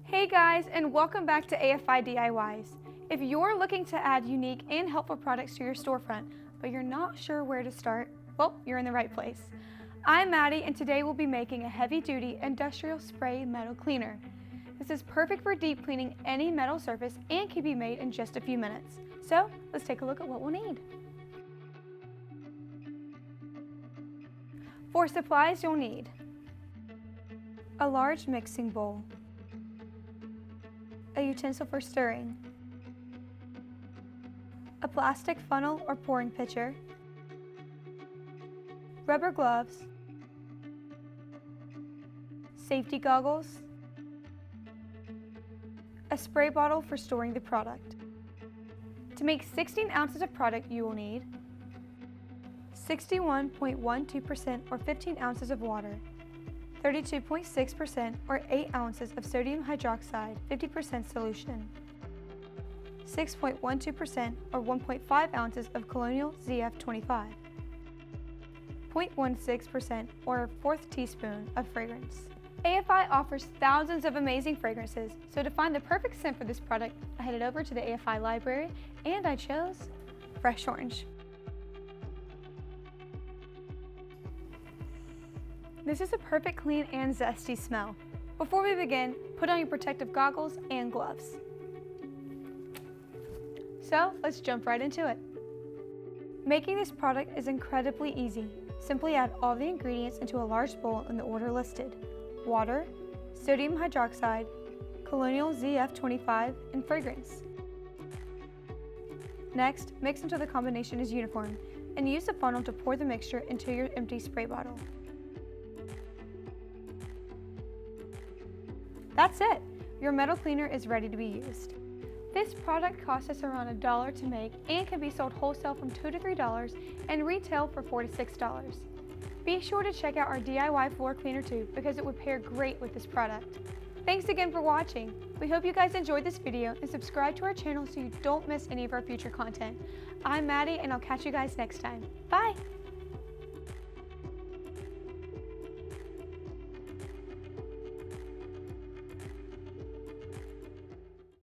Hey guys, and welcome back to AFI DIYs. If you're looking to add unique and helpful products to your storefront, but you're not sure where to start, well, you're in the right place. I'm Maddie, and today we'll be making a heavy-duty industrial spray metal cleaner. This is perfect for deep cleaning any metal surface and can be made in just a few minutes. So, let's take a look at what we'll need. For supplies, you'll need a large mixing bowl, a utensil for stirring, a plastic funnel or pouring pitcher, rubber gloves, safety goggles, a spray bottle for storing the product. To make 16 ounces of product, you will need 61.12% or 15 ounces of water, 32.6% or 8 ounces of sodium hydroxide 50% solution, 6.12% or 1.5 ounces of Colonial ZF25, 0.16% or a fourth teaspoon of fragrance. AFI offers thousands of amazing fragrances, so to find the perfect scent for this product, I headed over to the AFI library and I chose Fresh Orange. This is a perfect clean and zesty smell. Before we begin, put on your protective goggles and gloves. So let's jump right into it. Making this product is incredibly easy. Simply add all the ingredients into a large bowl in the order listed: water, sodium hydroxide, Colonial ZF25, and fragrance. Next, mix until the combination is uniform and use the funnel to pour the mixture into your empty spray bottle. That's it! Your metal cleaner is ready to be used. This product costs us around $1 to make and can be sold wholesale from $2 to $3 and retail for $4 to $6. Be sure to check out our DIY floor cleaner too, because it would pair great with this product. Thanks again for watching. We hope you guys enjoyed this video and subscribe to our channel so you don't miss any of our future content. I'm Maddie and I'll catch you guys next time. Bye!